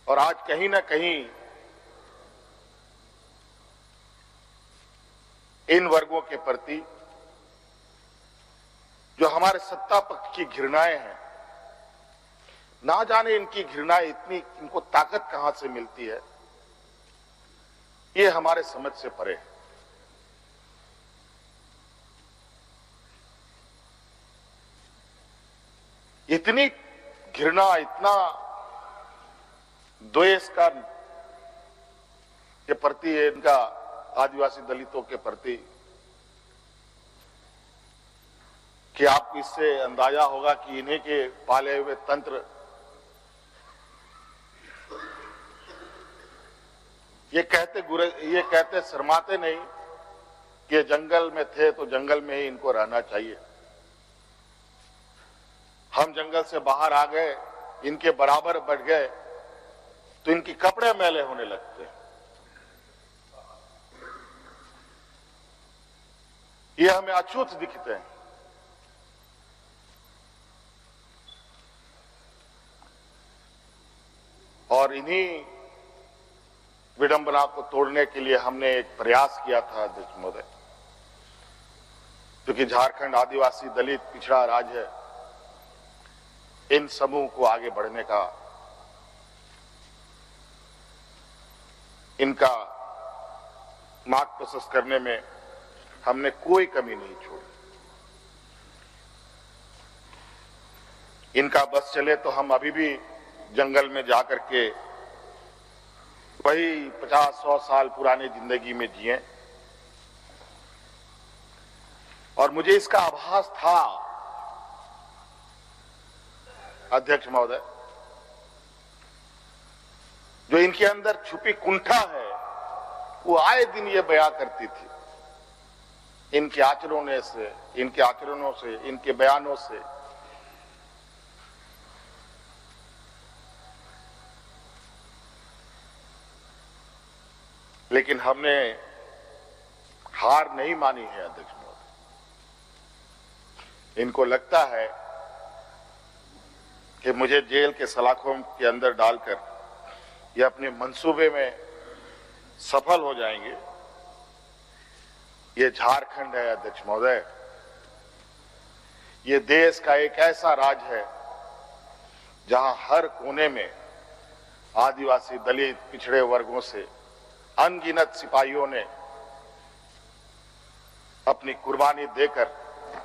और आज कहीं ना कहीं इन वर्गों के प्रति जो हमारे सत्ता पक्ष की घृणाएं हैं, ना जाने इनकी घृणाएं इतनी, इनको ताकत कहां से मिलती है, ये हमारे समझ से परे है। इतनी घृणा, इतना द्वेष का के प्रति है इनका आदिवासी दलितों के प्रति कि आपको इससे अंदाजा होगा कि इन्हीं के पाले हुए तंत्र ये कहते शर्माते नहीं कि जंगल में थे तो जंगल में ही इनको रहना चाहिए। हम जंगल से बाहर आ गए, इनके बराबर बढ़ गए तो इनकी कपड़े मैले होने लगते हैं। ये हमें अछूत दिखते हैं। और इन्हीं विडंबना को तोड़ने के लिए हमने एक प्रयास किया था अध्यक्ष महोदय, क्योंकि झारखंड आदिवासी दलित पिछड़ा राज्य है, इन समूह को आगे बढ़ने का, इनका मार्ग प्रशस्त करने में हमने कोई कमी नहीं छोड़ी। इनका बस चले तो हम अभी भी जंगल में जाकर के वही 50-100 साल पुरानी जिंदगी में जिए। और मुझे इसका आभास था अध्यक्ष महोदय, जो इनके अंदर छुपी कुंठा है वो आए दिन ये बयां करती थी, इनके आचरणों से, इनके बयानों से। लेकिन हमने हार नहीं मानी है अध्यक्ष महोदय। इनको लगता है कि मुझे जेल के सलाखों के अंदर डालकर ये अपने मंसूबे में सफल हो जाएंगे। ये झारखंड है अध्यक्ष महोदय, ये देश का एक ऐसा राज्य है जहां हर कोने में आदिवासी दलित पिछड़े वर्गों से अनगिनत सिपाहियों ने अपनी कुर्बानी देकर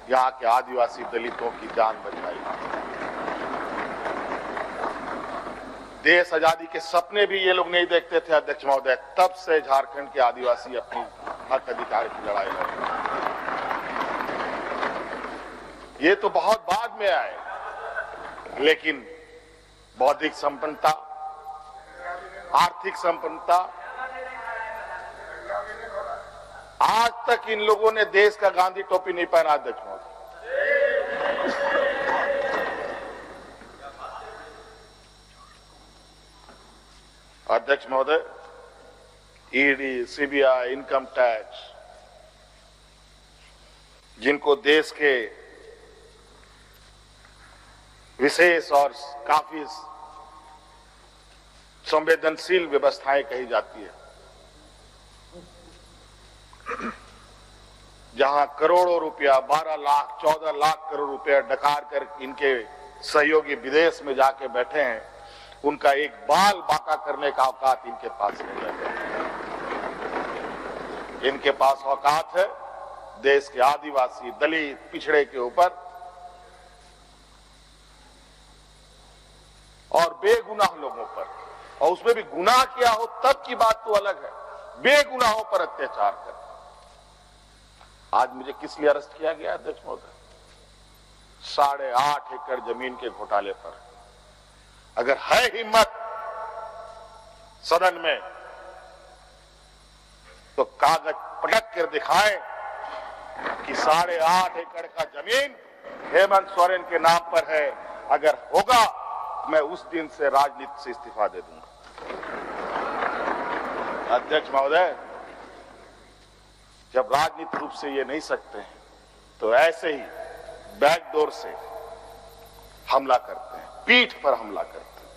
यहां के आदिवासी दलितों की जान बचाई। देश आजादी के सपने भी ये लोग नहीं देखते थे अध्यक्ष महोदय, तब से झारखंड के आदिवासी अपनी हक अधिकार की लड़ाई लड़ रहे। ये तो बहुत बाद में आए, लेकिन बौद्धिक संपन्नता, आर्थिक संपन्नता, आज तक इन लोगों ने देश का गांधी टोपी नहीं पहना अध्यक्ष महोदय। अध्यक्ष महोदय, ईडी, सीबीआई, इनकम टैक्स, जिनको देश के विशेष और काफी संवेदनशील व्यवस्थाएं कही जाती है, जहां करोड़ों रुपया, 12 लाख 14 लाख करोड़ रुपया डकार कर इनके सहयोगी विदेश में जाके बैठे हैं, उनका एक बाल बाका करने का औकात इनके पास नहीं है। इनके पास औकात है देश के आदिवासी दलित पिछड़े के ऊपर, और बेगुनाह लोगों पर, और उसमें भी गुनाह किया हो तब की बात तो अलग है, बेगुनाहों पर अत्याचार कर। आज मुझे किस लिए अरेस्ट किया गया अध्यक्ष महोदय? 8.5 एकड़ जमीन के घोटाले पर। अगर है हिम्मत सदन में तो कागज पटक कर दिखाएं कि 8.5 एकड़ का जमीन हेमंत सोरेन के नाम पर है। अगर होगा मैं उस दिन से राजनीति से इस्तीफा दे दूंगा। अध्यक्ष महोदय, जब राजनीतिक रूप से ये नहीं सकते हैं तो ऐसे ही बैकडोर से हमला करते हैं, पीठ पर हमला करते हैं।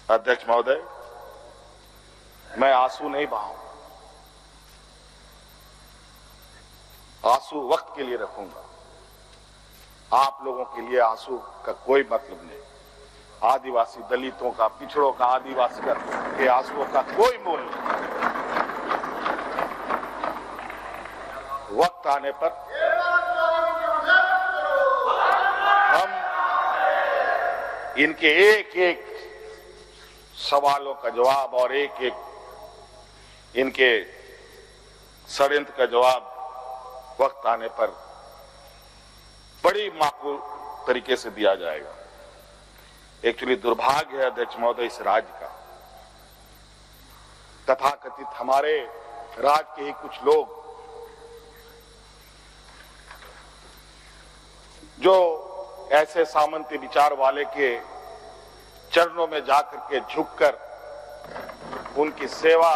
अध्यक्ष महोदय, मैं आंसू नहीं बहाऊं, आंसू वक्त के लिए रखूंगा। आप लोगों के लिए आंसू का कोई मतलब नहीं। आदिवासी दलितों का, पिछड़ों का, आदिवासी के आंसुओं का कोई मोल नहीं। वक्त आने पर हम इनके एक एक सवालों का जवाब और एक एक इनके षड्यंत्र का जवाब वक्त आने पर बड़ी माकूल तरीके से दिया जाएगा। एक्चुअली दुर्भाग्य है अध्यक्ष महोदय इस राज्य का, तथाकथित हमारे राज्य के ही कुछ लोग जो ऐसे सामंती विचार वाले के चरणों में जाकर के झुककर उनकी सेवा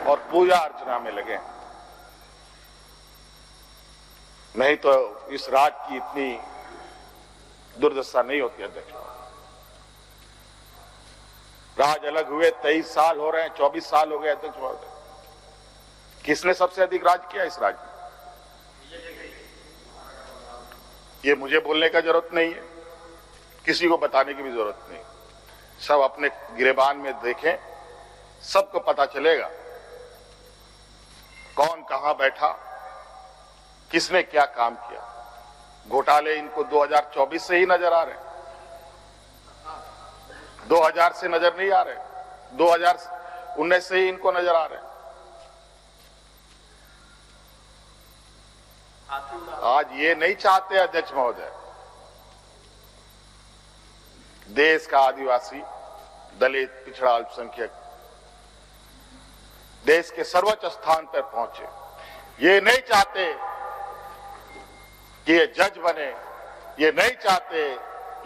और पूजा अर्चना में लगे। नहीं तो इस राज्य की इतनी दुर्दशा नहीं होती अध्यक्ष। राज अलग हुए 23 साल हो रहे हैं, 24 साल हो गए अध्यक्ष महोदय। किसने सबसे अधिक राज किया इस राज्य में? ये मुझे बोलने का जरूरत नहीं है, किसी को बताने की भी जरूरत नहीं। सब अपने गिरेबान में देखें, सबको पता चलेगा कौन कहां बैठा, किसने क्या काम किया। घोटाले इनको 2024 से ही नजर आ रहे हैं, 2000 से नजर नहीं आ रहे, 2019 से ही इनको नजर आ रहे हैं। आज ये नहीं चाहते अध्यक्ष महोदय, देश का आदिवासी, दलित, पिछड़ा, अल्पसंख्यक देश के सर्वोच्च स्थान पर पहुंचे। ये नहीं चाहते कि ये जज बने, ये नहीं चाहते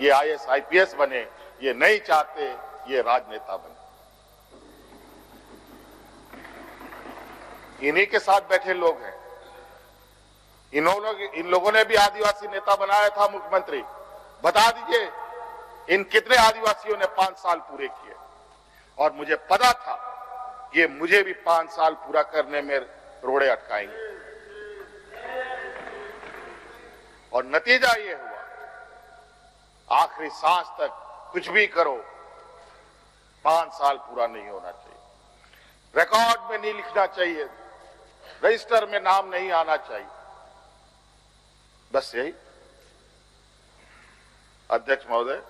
ये IAS IPS बने, ये नहीं चाहते ये राजनेता बने। इन्हीं के साथ बैठे लोग हैं। इन लोगों ने भी आदिवासी नेता बनाया था मुख्यमंत्री। बता दीजिए इन कितने आदिवासियों ने 5 साल पूरे किए। और मुझे पता था ये मुझे भी 5 साल पूरा करने में रोड़े अटकाएंगे। और नतीजा ये हुआ, आखिरी सांस तक कुछ भी करो 5 साल पूरा नहीं होना चाहिए, रिकॉर्ड में नहीं लिखना चाहिए, रजिस्टर में नाम नहीं आना चाहिए। बस यही। अध्यक्ष महोदय,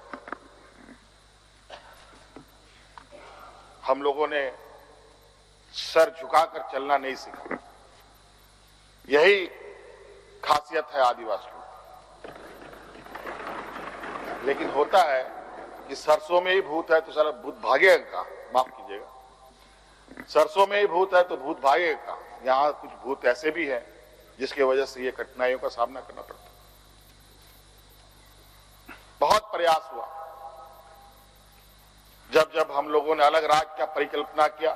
हम लोगों ने सर झुकाकर चलना नहीं सीखा। यही खासियत है आदिवासियों। लेकिन होता है कि सरसों में ही भूत है तो सारा भूत भागेगा का, माफ कीजिएगा, सरसों में ही भूत है तो भूत भागेगा का। यहां कुछ भूत ऐसे भी हैं जिसकी वजह से ये कठिनाइयों का सामना करना पड़ता है। बहुत प्रयास हुआ, जब जब हम लोगों ने अलग राज्य का परिकल्पना किया,